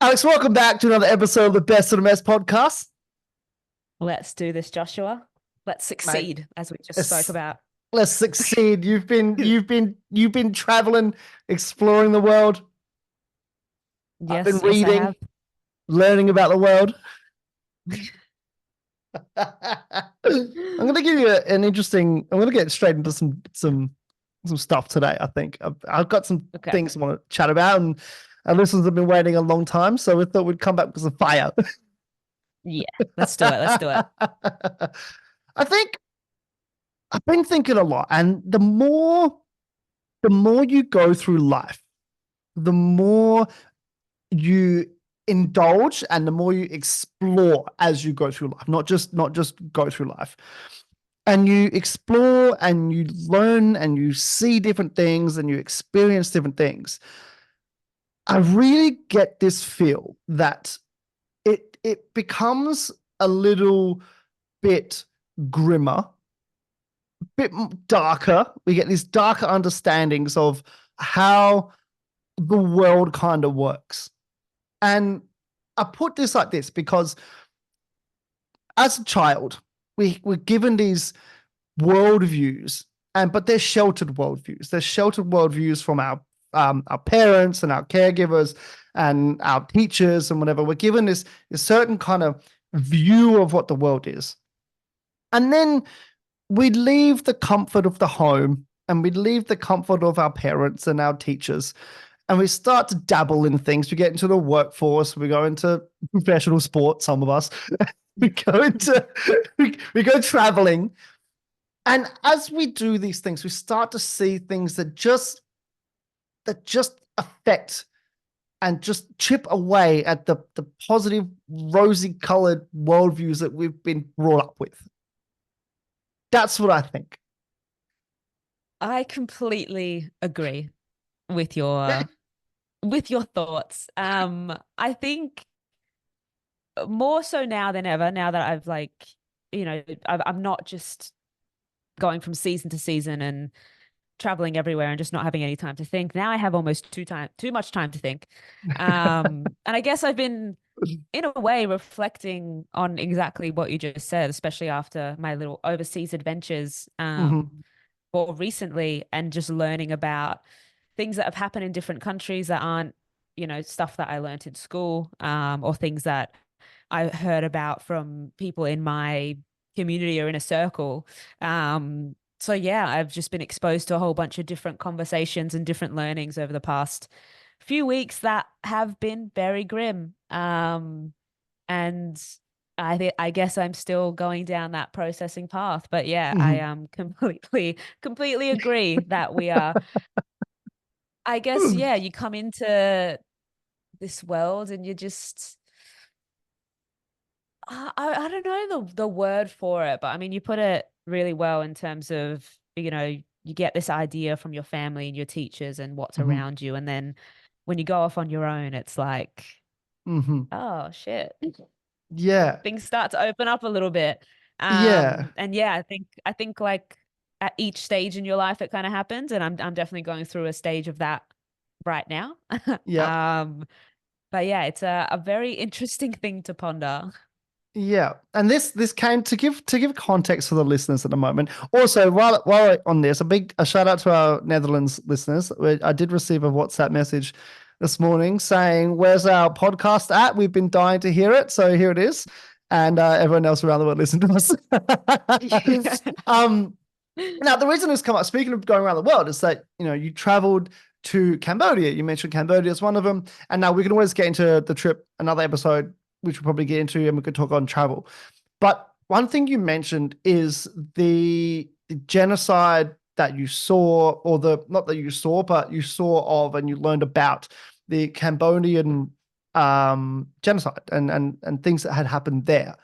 Alex, welcome back to another episode of the Best of the Mess podcast. Let's do this, Joshua. Let's Mate, succeed, as we just spoke let's, about. let's succeed. You've been traveling, exploring the world. I've been Yes, yes, I reading, have. learning about the world. I'm going to give you an interesting. I'm going to get straight into some stuff today. I think I've got some Okay. things I want to chat about, and our listeners have been waiting a long time, so we thought we'd come back with some fire. Yeah, let's do it. Let's do it. I think I've been thinking a lot, and the more you go through life, the more you indulge and the more you explore as you go through life, not just go through life. And you explore and you learn and you see different things and you experience different things. I really get this feel that it becomes a little bit grimmer, bit darker. We get these darker understandings of how the world kind of works. And I put this like this because as a child, we're given these worldviews, but they're sheltered worldviews. They're sheltered worldviews from our parents and our caregivers and our teachers and whatever. We're given this certain kind of view of what the world is. And then we leave the comfort of the home and we leave the comfort of our parents and our teachers and we start to dabble in things. We get into the workforce, we go into professional sports, some of us, we go into, we go traveling. And as we do these things, we start to see things that just affect and just chip away at the positive, rosy colored worldviews that we've been brought up with. That's what I think. I completely agree with your thoughts. I think more so now than ever, now that I've I'm not just going from season to season and traveling everywhere and just not having any time to think. Now I have almost too much time to think. And I guess I've been in a way reflecting on exactly what you just said, especially after my little overseas adventures Mm-hmm. more recently, and just learning about things that have happened in different countries that aren't, stuff that I learned in school, or things that I heard about from people in my community or in a circle. So yeah, I've just been exposed to a whole bunch of different conversations and different learnings over the past few weeks that have been very grim. And I guess I'm still going down that processing path. But yeah, I Mm-hmm. completely agree that we are. I guess yeah, you come into this world and you just I don't know the word for it, but I mean you put it really well in terms of, you get this idea from your family and your teachers and what's Mm-hmm. around you, and then when you go off on your own, it's like, Mm-hmm. oh shit. Yeah. Things start to open up a little bit. Yeah. And yeah, I think like at each stage in your life it kind of happens, and I'm definitely going through a stage of that right now. Yeah. Um, but yeah, it's a very interesting thing to ponder. Yeah, and this came to give context for the listeners at the moment. Also, while we're on this, a shout out to our Netherlands listeners. I did receive a WhatsApp message this morning saying, "Where's our podcast at? We've been dying to hear it, so here it is." And everyone else around the world listened to us. um, Now the reason this come up, speaking of going around the world, is that you traveled to Cambodia. You mentioned Cambodia as one of them, and now we can always get into the trip another episode, which we'll probably get into, and we could talk on travel. But one thing you mentioned is the genocide that you saw, or the not that you saw, but you saw of and you learned about the Cambodian genocide and things that had happened there,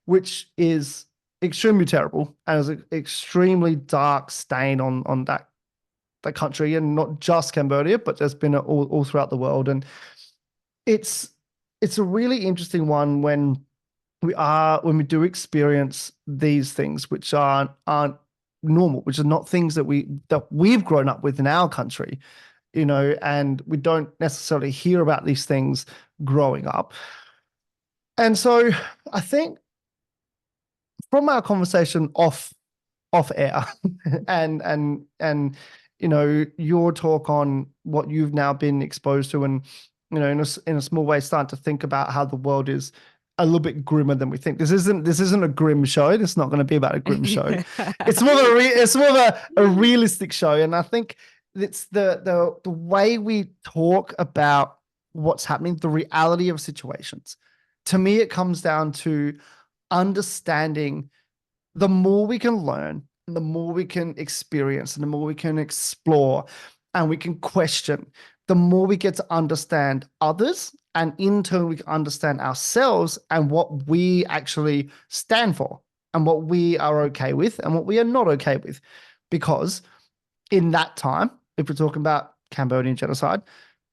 which is extremely terrible and is an extremely dark stain on that country, and not just Cambodia, but there's been all throughout the world. And it's it's a really interesting one when we do experience these things, which aren't normal, which are not things that we've grown up with in our country, and we don't necessarily hear about these things growing up. And so I think from our conversation off air and your talk on what you've now been exposed to, and in a small way starting to think about how the world is a little bit grimmer than we think. This isn't a grim show. This is not going to be about a grim show. It's more of a realistic show. And I think it's the way we talk about what's happening, the reality of situations. To me, it comes down to understanding. The more we can learn, the more we can experience, and the more we can explore and we can question, the more we get to understand others. And in turn, we can understand ourselves and what we actually stand for and what we are okay with and what we are not okay with. Because in that time, if we're talking about Cambodian genocide,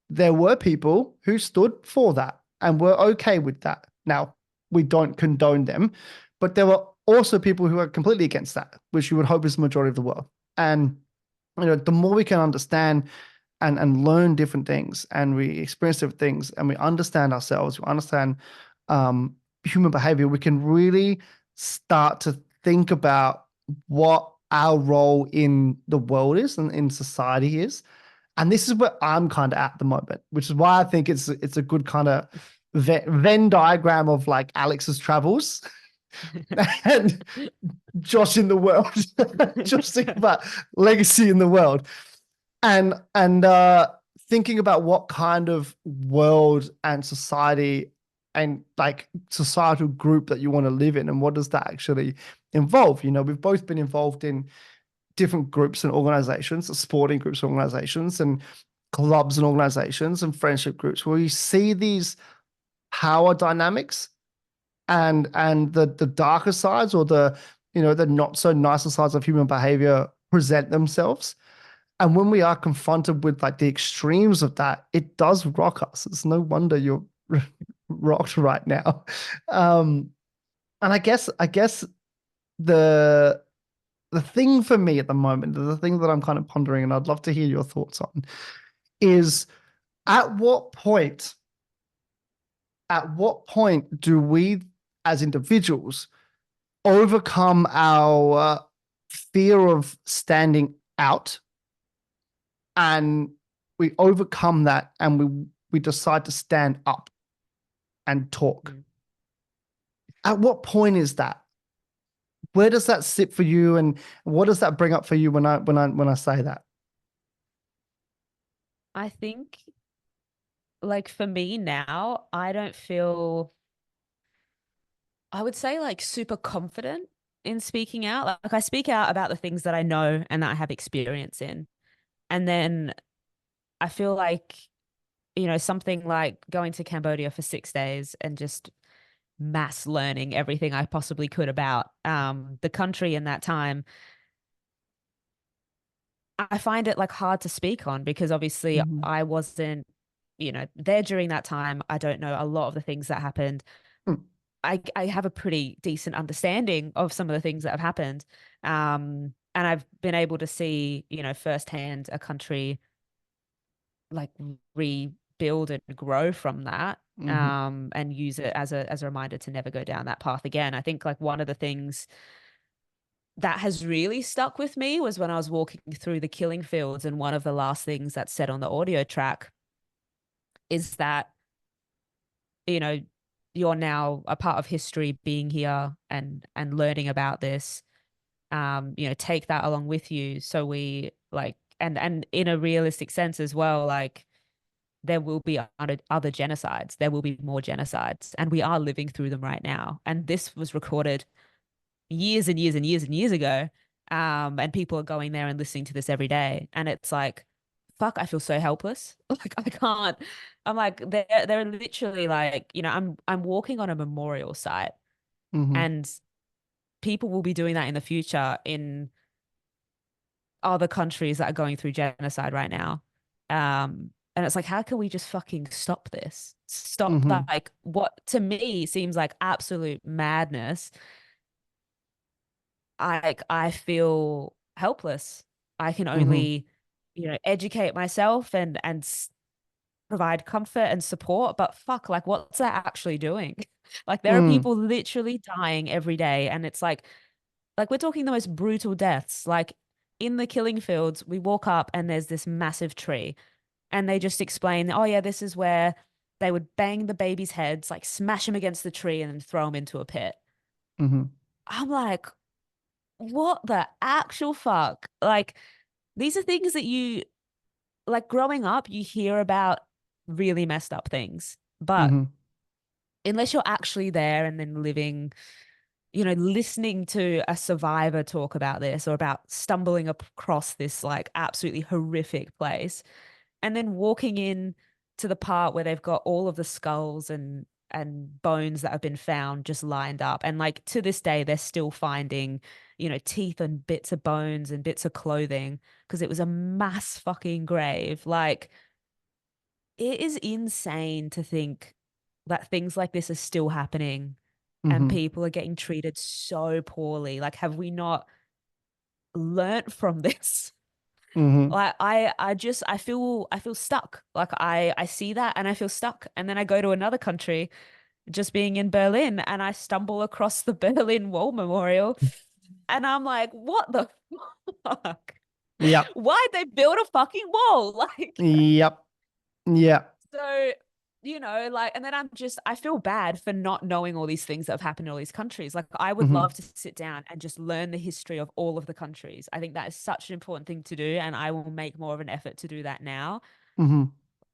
there were people who stood for that and were okay with that. Now, we don't condone them, but there were also people who are completely against that, which you would hope is the majority of the world. And the more we can understand and learn different things, and we experience different things, and we understand ourselves, we understand human behavior, we can really start to think about what our role in the world is and in society is. And this is where I'm kind of at the moment, which is why I think it's a good kind of Venn diagram of like Alex's travels and Josh in the world. Just think about legacy in the world. And thinking about what kind of world and society and like societal group that you want to live in, and what does that actually involve. We've both been involved in different groups and organizations, sporting groups and organizations, and clubs and organizations and friendship groups, where you see these power dynamics and the darker sides, or the not so nicer sides of human behavior present themselves. And when we are confronted with like the extremes of that, it does rock us. It's no wonder you're rocked right now. And I guess the thing for me at the moment, the thing that I'm kind of pondering, and I'd love to hear your thoughts on, is at what point, do we as individuals overcome our fear of standing out, and we overcome that and we decide to stand up and talk? At what point is that? Where does that sit for you, and what does that bring up for you when I say that? I think, like, for me now, I don't feel, I would say, like, super confident in speaking out. Like, I speak out about the things that I know and that I have experience in. And then I feel like, something like going to Cambodia for 6 days and just mass learning everything I possibly could about the country in that time. I find it like hard to speak on because obviously Mm-hmm. I wasn't, there during that time. I don't know a lot of the things that happened. I have a pretty decent understanding of some of the things that have happened. And I've been able to see, firsthand a country like rebuild and grow from that. Mm-hmm. And use it as a reminder to never go down that path again. I think like one of the things that has really stuck with me was when I was walking through the killing fields, and one of the last things that's said on the audio track is that, you know, you're now a part of history being here and learning about this. Take that along with you. So we like and in a realistic sense as well, like there will be other genocides. There will be more genocides, and we are living through them right now. And this was recorded years and years and years and years ago. And people are going there and listening to this every day. And it's like, fuck, I feel so helpless. Like I can't. I'm like, they're literally like, I'm walking on a memorial site, Mm-hmm. and people will be doing that in the future in other countries that are going through genocide right now. And it's like, how can we just fucking stop this? Stop Mm-hmm. that, like what to me seems like absolute madness I feel helpless. I can Mm-hmm. only, educate myself and provide comfort and support, but fuck, like what's that actually doing? Like there are Mm, people literally dying every day, and it's like we're talking the most brutal deaths. Like in the killing fields, we walk up and there's this massive tree, and they just explain, oh yeah, this is where they would bang the babies' heads, like smash them against the tree and then throw them into a pit. mm-hmm. I'm like, what the actual fuck? Like, these are things that like growing up, you hear about really messed up things. But Mm-hmm. unless you're actually there and then living, listening to a survivor talk about this or about stumbling across this like absolutely horrific place, and then walking in to the part where they've got all of the skulls and bones that have been found just lined up, and like to this day they're still finding teeth and bits of bones and bits of clothing because it was a mass fucking grave. Like it is insane to think that things like this are still happening and Mm-hmm. people are getting treated so poorly. Like have we not learnt from this? Mm-hmm. Like I feel stuck. Like I see that and I feel stuck. And then I go to another country, just being in Berlin, and I stumble across the Berlin Wall Memorial, and I'm like, what the fuck? Yep. Why'd they build a fucking wall? Like Yep. Yeah. so, like, and then I feel bad for not knowing all these things that have happened in all these countries. Like, I would Mm-hmm. love to sit down and just learn the history of all of the countries. I think that is such an important thing to do, and I will make more of an effort to do that now. Mm-hmm.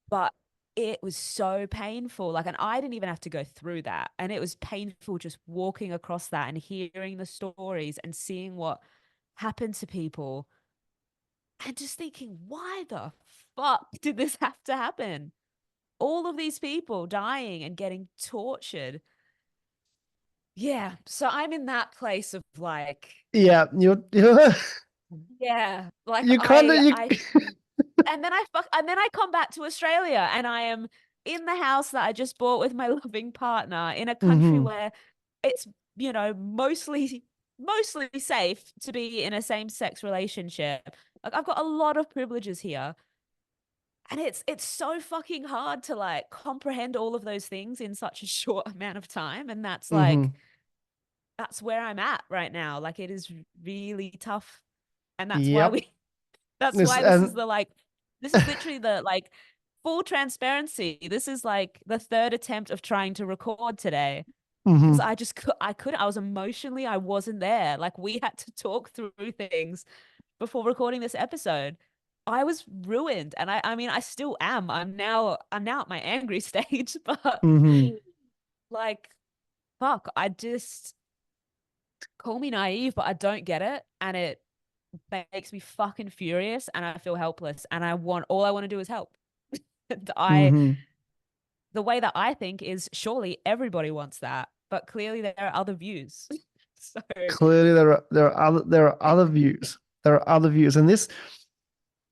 But it was so painful. Like, and I didn't even have to go through that. And it was painful just walking across that and hearing the stories and seeing what happened to people and just thinking, why the fuck did this have to happen? All of these people dying and getting tortured. Yeah. So I'm in that place of like, Yeah. yeah, like You kind of you. and then I come back to Australia and I am in the house that I just bought with my loving partner in a country Mm-hmm. where it's, mostly safe to be in a same-sex relationship. Like I've got a lot of privileges here. And it's so fucking hard to like comprehend all of those things in such a short amount of time. And Mm-hmm. that's where I'm at right now. Like it is really tough. And that's why Yep. we that's This why this is and. the like this is literally the like full transparency. This is like the third attempt of trying to record today because Mm-hmm. I couldn't. I was emotionally, I wasn't there. Like we had to talk through things before recording this episode. I was ruined, and I mean I still am. I'm now at my angry stage, but Mm-hmm. like fuck, I just call me naive, but I don't get it, and it makes me fucking furious, and I feel helpless, and all I want to do is help. And Mm-hmm. the way that I think is surely everybody wants that, but clearly there are other views. So Clearly, there are other views. There are other views, and this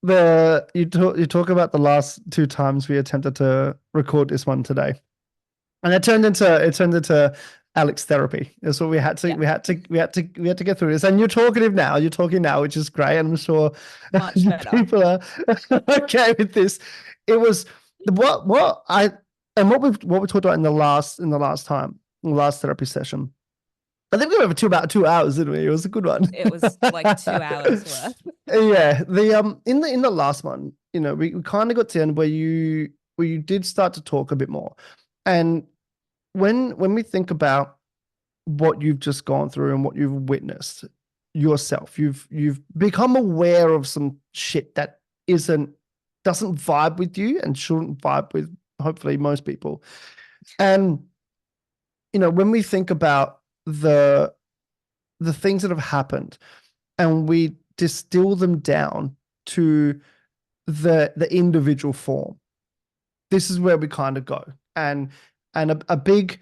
you talk about the last two times we attempted to record this one today, and it turned into Alex therapy. That's what we had to yeah, we had to we had to we had to get through this. And you're talkative now. You're talking now, which is great. And I'm sure much better. people are okay with this. It was what I and what we talked about in the last therapy session. I think we went over about 2 hours, didn't we? It was a good one. It was like 2 hours worth. Yeah. In the last one, we kind of got to the end where you did start to talk a bit more. And when we think about what you've just gone through and what you've witnessed yourself, you've become aware of some shit that isn't doesn't vibe with you and shouldn't vibe with hopefully most people. And when we think about the things that have happened and we distill them down to the individual form, this is where we kind of go. And a big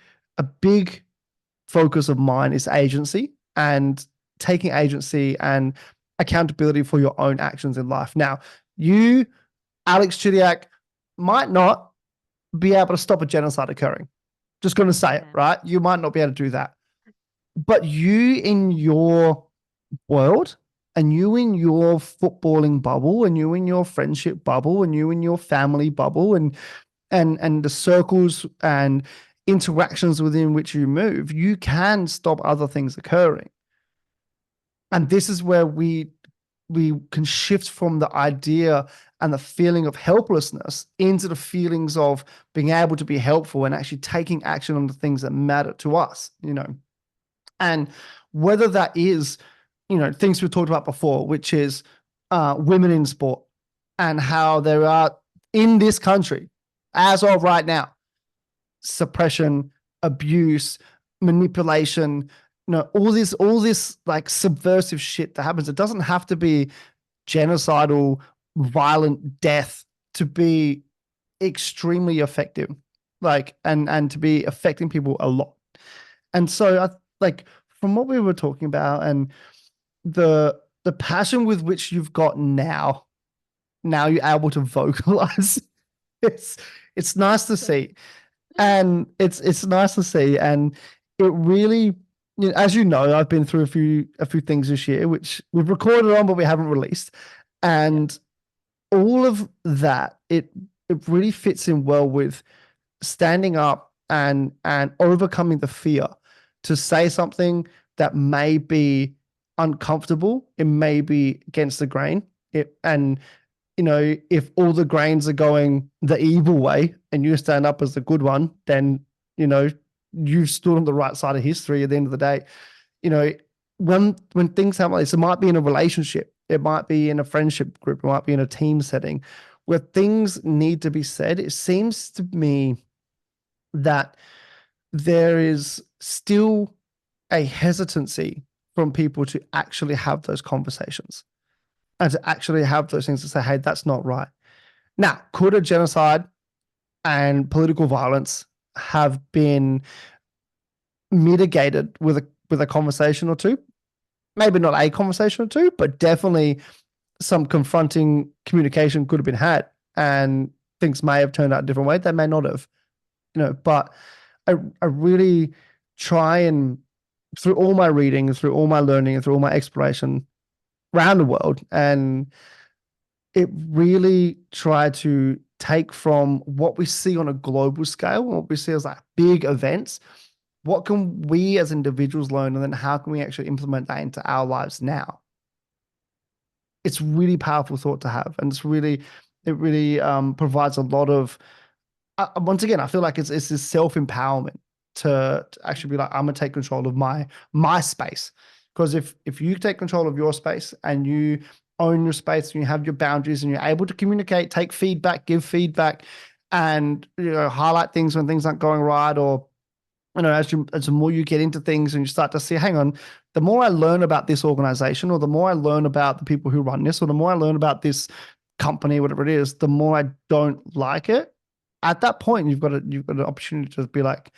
focus of mine is agency and taking agency and accountability for your own actions in life. Now, you, Alex Chidiak, might not be able to stop a genocide occurring. Just going to say it, Yeah. right? You might not be able to do that. But you, in your world, and you in your footballing bubble, and you in your friendship bubble, and you in your family bubble, and the circles and interactions within which you move, you can stop other things occurring. And this is where we can shift from the idea and the feeling of helplessness into the feelings of being able to be helpful and actually taking action on the things that matter to us, and whether that is, things we've talked about before, which is women in sport, and how there are in this country, as of right now, suppression, abuse, manipulation, all this like subversive shit that happens. It doesn't have to be genocidal, violent death to be extremely effective, like and to be affecting people a lot. And so I like from what we were talking about and the passion with which you've got now you're able to vocalize. it's it's nice to see. And it's nice to see. And it really, as you know, I've been through a few things this year, which we've recorded on, but we haven't released. And all of that, it really fits in well with standing up and overcoming the fear to say something that may be uncomfortable. It may be against the grain. And if all the grains are going the evil way and you stand up as the good one, then, you've stood on the right side of history at the end of the day. When things happen like this, it might be in a relationship, it might be in a friendship group, it might be in a team setting where things need to be said. It seems to me that there is still a hesitancy from people to actually have those conversations and to actually have those things to say, hey, that's not right. Now, could a genocide and political violence have been mitigated with a conversation or two? Maybe not a conversation or two, but definitely some confronting communication could have been had, and things may have turned out a different way. They may not have, but I really try and through all my reading, through all my learning, and through all my exploration around the world, and it really tried to take from what we see on a global scale, what we see as like big events, what can we as individuals learn, and then how can we actually implement that into our lives now? It's really powerful thought to have, and it really provides a lot of. Once again, I feel like it's this self-empowerment to actually be like, I'm gonna take control of my space. Because if you take control of your space and you own your space and you have your boundaries and you're able to communicate, take feedback, give feedback, and highlight things when things aren't going right, or as the more you get into things and you start to see, hang on, the more I learn about this organization, or the more I learn about the people who run this, or the more I learn about this company, whatever it is, the more I don't like it. At that point, you've got an opportunity to be like,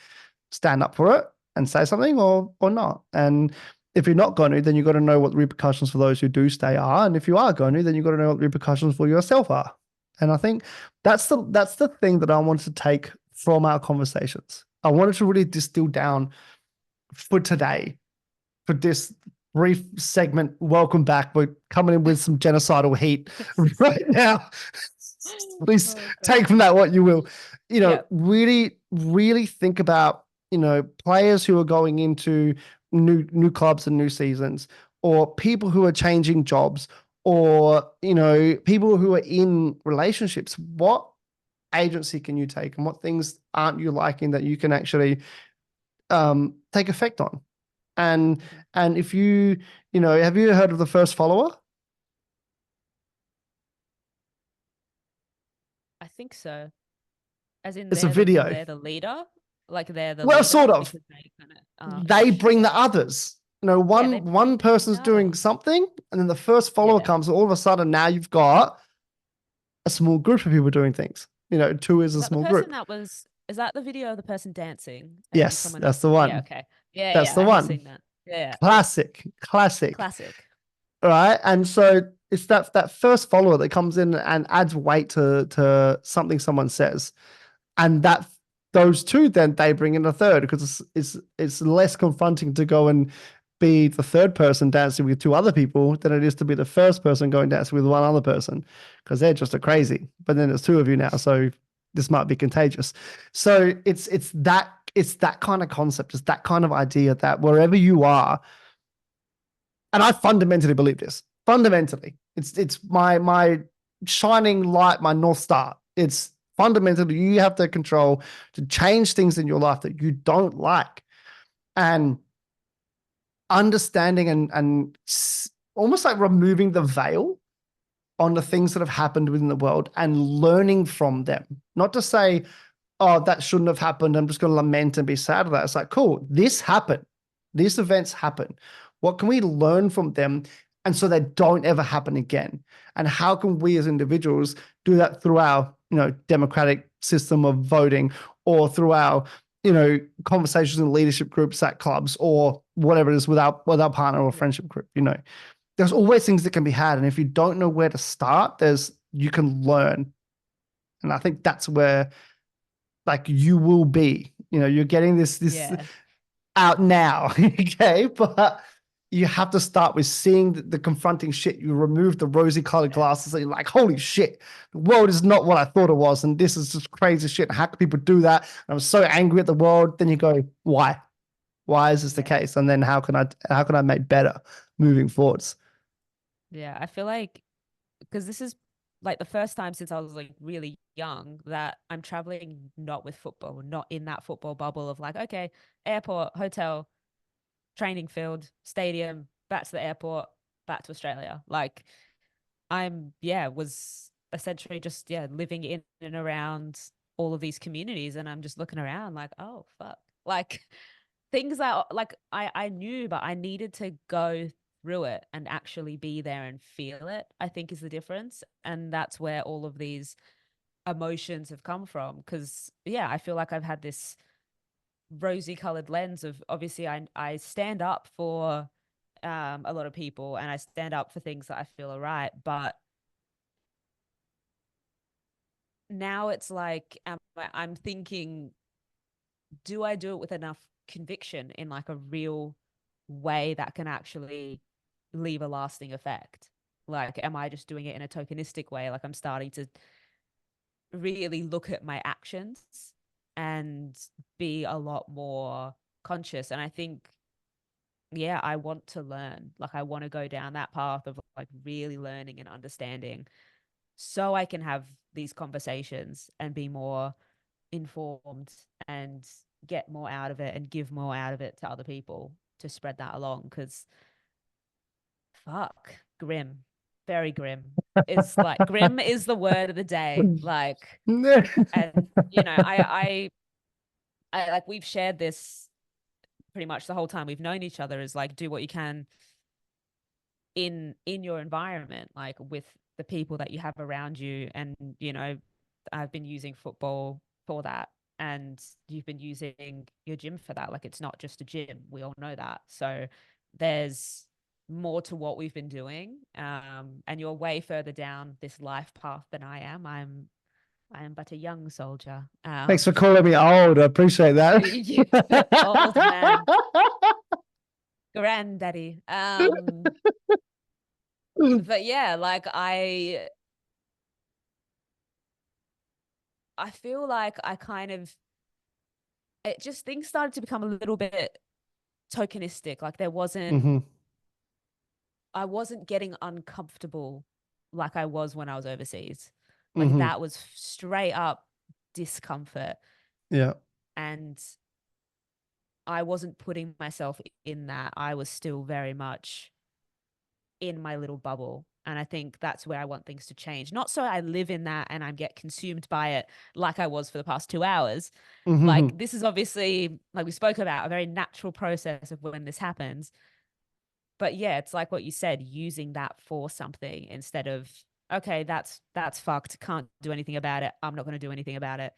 stand up for it and say something, or not. And if you're not going to, then you've got to know what the repercussions for those who do stay are. And if you are going to, then you've got to know what the repercussions for yourself are. And I think that's the thing that I wanted to take from our conversations. I wanted to really distill down for today, for this brief segment. Welcome back. We're coming in with some genocidal heat right now. Please take from that what you will. Really, really think about, players who are going into new clubs and new seasons, or people who are changing jobs, or, people who are in relationships. What agency can you take, and what things aren't you liking that you can actually take effect on? And if have you heard of the first follower? I think so. As in It's a video. they're the leader, like they're the Well, leader sort of. because they kind of They bring the others. they One bring person's the doing others. something, and then the first follower Yeah. comes, and all of a sudden now you've got a small group of people doing things. Two is Is a that the small person group. that was? Is that the video of the person dancing and then Yes, someone that's else? the Yeah. one. Okay. Yeah. That's Yeah. the I have one. seen that. Yeah. Classic. Classic. All right. And so it's that first follower that comes in and adds weight to something someone says. And that those two, then they bring in a third, because it's less confronting to go and be the third person dancing with two other people than it is to be the first person going dancing with one other person because they're just a crazy. But then there's two of you now, so this might be contagious. So it's that kind of concept, it's that kind of idea that wherever you are, and I fundamentally believe this. Fundamentally, it's my shining light, my north star. It's fundamentally you have the control to change things in your life that you don't like, and understanding and almost like removing the veil on the things that have happened within the world and learning from them. Not to say, oh, that shouldn't have happened. I'm just going to lament and be sad of that. It's like, cool, this happened. These events happen. What can we learn from them? And so they don't ever happen again. And how can we as individuals do that through our, democratic system of voting or through our, conversations in leadership groups at clubs or whatever it is with our partner or friendship group, there's always things that can be had. And if you don't know where to start, you can learn. And I think that's where like you will be, you're getting this Yeah. out now. Okay. But you have to start with seeing the confronting shit. You remove the rosy colored glasses and you're like, holy shit, the world is not what I thought it was. And this is just crazy shit. How can people do that? And I'm so angry at the world. Then you go, why? Why is this the case? And then how can I make better moving forwards? Yeah, I feel like because this is like the first time since I was like really young that I'm traveling not with football, not in that football bubble of like, okay, airport, hotel, training field, stadium, back to the airport, back to Australia. Like was essentially just, living in and around all of these communities. And I'm just looking around like, oh, fuck. Like things that like I knew, but I needed to go through it and actually be there and feel it, I think is the difference. And that's where all of these emotions have come from. Cause I feel like I've had this rosy colored lens of obviously I stand up for a lot of people and I stand up for things that I feel are right. But now it's like I'm thinking, do I do it with enough conviction in like a real way that can actually leave a lasting effect? Like, am I just doing it in a tokenistic way? Like, I'm starting to really look at my actions and be a lot more conscious. And I think, I want to learn. Like, I want to go down that path of like really learning and understanding so I can have these conversations and be more informed and get more out of it and give more out of it to other people to spread that along. Because fuck, grim, very grim. Is like grim is the word of the day. Like, and I like we've shared this pretty much the whole time we've known each other. Is like do what you can in your environment, like with the people that you have around you. And I've been using football for that, and you've been using your gym for that. Like it's not just a gym, we all know that. So there's more to what we've been doing, and you're way further down this life path than I am but a young soldier. Thanks for calling me old. I appreciate that. You old man, granddaddy. But like I feel like I kind of it just things started to become a little bit tokenistic. Like Mhm, I wasn't getting uncomfortable like I was when I was overseas. Like mhm. that was straight up discomfort. Yeah. And I wasn't putting myself in that. I was still very much in my little bubble. And I think that's where I want things to change. Not so I live in that and I get consumed by it like I was for the past 2 hours. Like Mhm, this is obviously, like we spoke about, a very natural process of when this happens. But it's like what you said, using that for something instead of, okay, that's fucked. Can't do anything about it. I'm not going to do anything about it.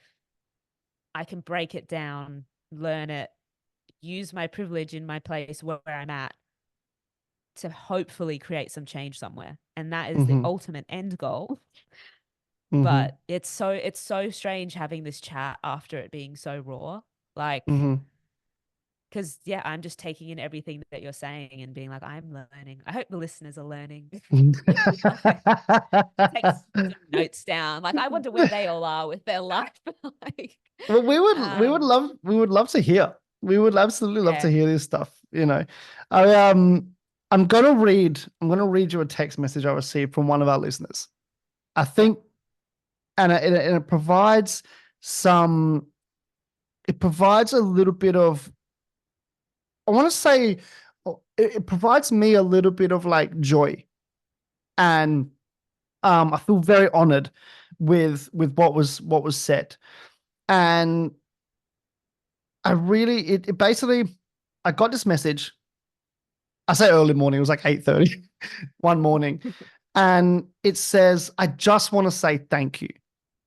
I can break it down, learn it, use my privilege in my place where I'm at to hopefully create some change somewhere. And that is the mhm, ultimate end goal. mhm, But it's so strange having this chat after it being so raw. Like mhm. because yeah, I'm just taking in everything that you're saying and being like, I'm learning. I hope the listeners are learning. Like, take some notes down. Like, I wonder where they all are with their life. Like, Well, um, we would love to hear. We would absolutely love to yeah. hear this stuff. I I'm gonna read you a text message I received from one of our listeners. I Yeah. think, and it provides some. It provides a little bit of. I want to say, it provides me a little bit of like joy, and I feel very honored with what was said, and I really it basically I got this message. I say early morning, it was like 8:30 one morning. And it says, I just want to say thank you.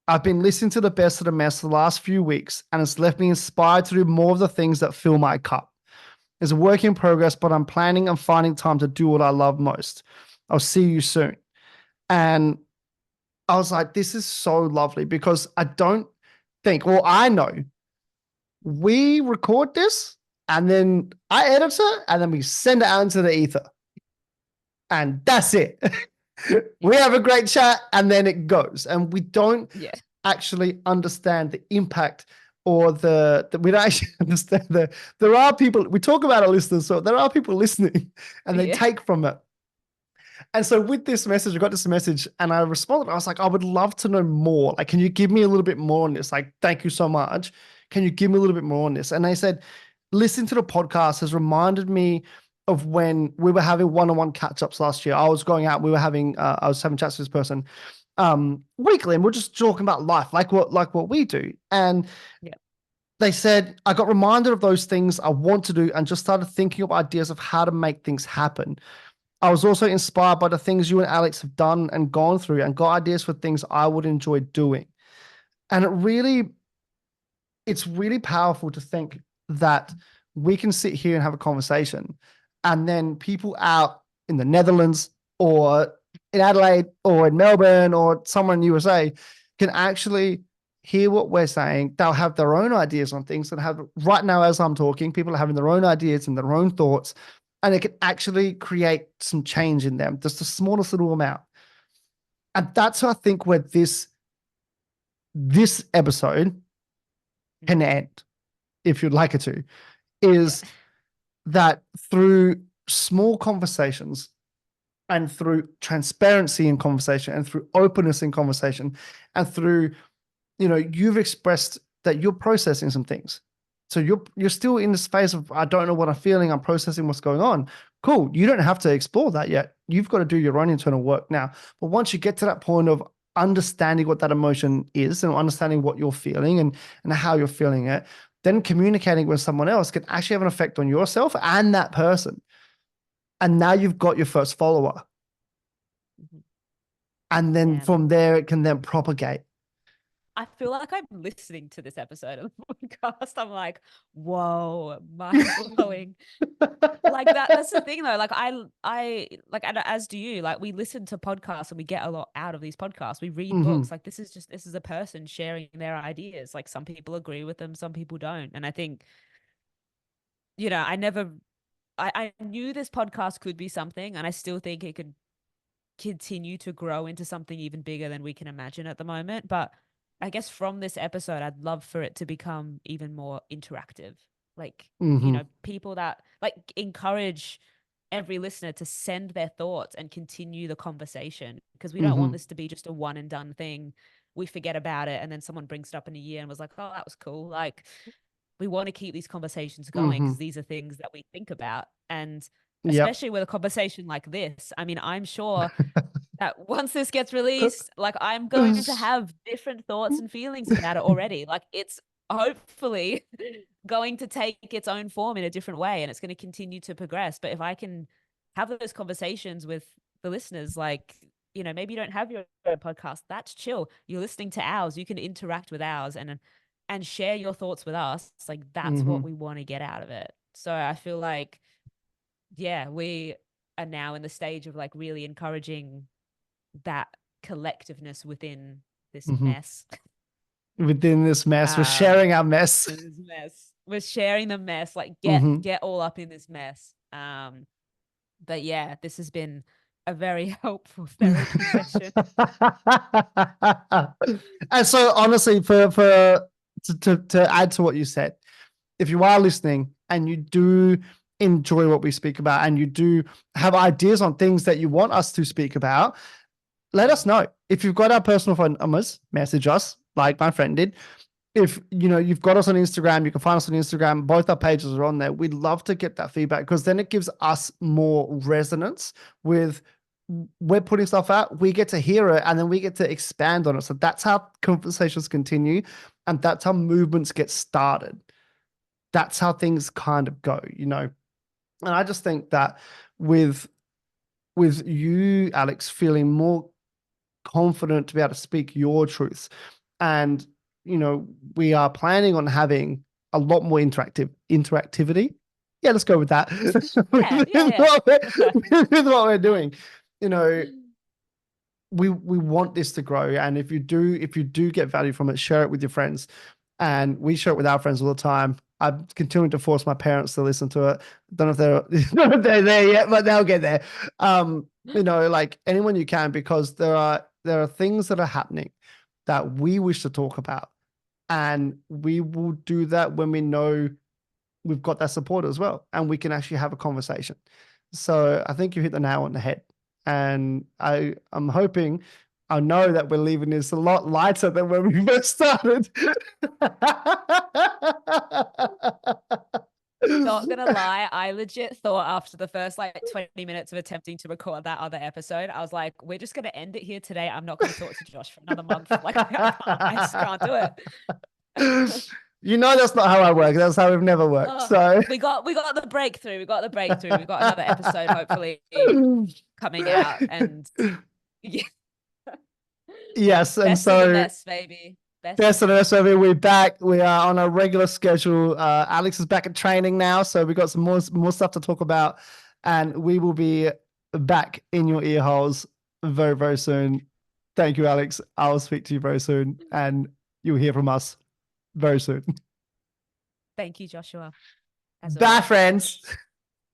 I've been listening to the best of the mess the last few weeks, and it's left me inspired to do more of the things that fill my cup. It's a work in progress, but I'm planning and finding time to do what I love most. I'll see you soon. And I was like, this is so lovely because I don't think, well, I know we record this and then I edit it and then we send it out into the ether. And that's it. We Yeah. have a great chat and then it goes. And we don't Yeah. actually understand the impact or we don't actually understand there are people, we talk about our listeners, so there are people listening and they Yeah. take from it. And so with this message, I got this message and I responded. I was like, I would love to know more. Like, can you give me a little bit more on this? Like, thank you so much. Can you give me a little bit more on this? And they said, listening to the podcast has reminded me of when we were having one-on-one catch-ups last year. I was going out, I was having chats with this person weekly, and we're just talking about life, like what we do. And Yeah. they said, I got reminded of those things I want to do and just started thinking of ideas of how to make things happen. I was also inspired by the things you and Alex have done and gone through and got ideas for things I would enjoy doing. And it's really powerful to think that we can sit here and have a conversation and then people out in the Netherlands or in Adelaide or in Melbourne or somewhere in the USA can actually hear what we're saying. They'll have their own ideas on things and have right now, as I'm talking, people are having their own ideas and their own thoughts, and it can actually create some change in them, just the smallest little amount. And that's, I think, where this episode can Mhm. end, if you'd like it to, Yeah. is that through small conversations and through transparency in conversation and through openness in conversation and through, you've expressed that you're processing some things. So you're still in this phase of, I don't know what I'm feeling, I'm processing what's going on. Cool. You don't have to explore that yet. You've got to do your own internal work now. But once you get to that point of understanding what that emotion is and understanding what you're feeling and how you're feeling it, then communicating with someone else can actually have an effect on yourself and that person. And now you've got your first follower. Mhm. And then Man, from there, it can then propagate. I feel like I'm listening to this episode of the podcast. I'm like, whoa, mind blowing. Like that's the thing though. Like I like, and as do you, like we listen to podcasts and we get a lot out of these podcasts. We read Mm-hmm. books. Like this is a person sharing their ideas. Like some people agree with them, some people don't. And I think, I never I knew this podcast could be something, and I still think it could continue to grow into something even bigger than we can imagine at the moment. But I guess from this episode, I'd love for it to become even more interactive. Like, Mm-hmm. people that like encourage every listener to send their thoughts and continue the conversation, because we don't want Mm-hmm. this to be just a one and done thing. We forget about it and then someone brings it up in a year and was like, oh, that was cool. Like, we want to keep these conversations going Mm-hmm. because these are things that we think about. And Yep. especially with a conversation like this, I mean, I'm sure that once this gets released, like I'm going to have different thoughts and feelings about it already. Like it's hopefully going to take its own form in a different way and it's going to continue to progress. But if I can have those conversations with the listeners, like, maybe you don't have your own podcast, that's chill. You're listening to ours, you can interact with ours and share your thoughts with us. Like that's what Mm-hmm. we want to get out of it. So I feel like, yeah, we are now in the stage of like really encouraging that collectiveness within this Mm-hmm. mess. Within this mess, we're um sharing our mess. this mess. was sharing the mess. Like Mhm. get all up in this mess. But yeah, this has been a very helpful therapy session. And so honestly, to add to what you said, if you are listening and you do enjoy what we speak about and you do have ideas on things that you want us to speak about, let us know. If you've got our personal phone numbers, message us like my friend did. If you've got us on Instagram, you can find us on Instagram. Both our pages are on there. We'd love to get that feedback because then it gives us more resonance with we're putting stuff out. We get to hear it and then we get to expand on it. So that's how conversations continue, and that's how movements get started. That's how things kind of go. And I just think that with you, Alex, feeling more confident to be able to speak your truths. And, we are planning on having a lot more interactivity. Yeah, let's go with that. Yeah, With what we're doing. You know, we want this to grow. And if you do get value from it, share it with your friends. And we share it with our friends all the time. I'm continuing to force my parents to listen to it. Don't know if they're there yet, but they'll get there. Like anyone you can, because there are things that are happening that we wish to talk about. And we will do that when we know we've got that support as well. And we can actually have a conversation. So I think you hit the nail on the head. And I'm hoping, I know that we're leaving this a lot lighter than when we first started. Not gonna lie, I legit thought after the first like 20 minutes of attempting to record that other episode, I was like, we're just gonna end it here today. I'm not gonna talk to Josh for another month. Like I just can't do it. That's not how I work. That's how we've never worked. Oh, So we got the breakthrough. We got the breakthrough. We've got another episode hopefully coming out. And yeah, yes, and best of the so mess, baby. Best of best the of the mess. rest, we're back. We are on a regular schedule. Alex is back at training now, so we got some more stuff to talk about, and we will be back in your ear holes very, very soon. Thank you, Alex. I'll speak to you very soon, and you'll hear from us very soon. Thank you, Joshua, as Bye, always. friends.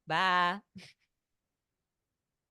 Bye.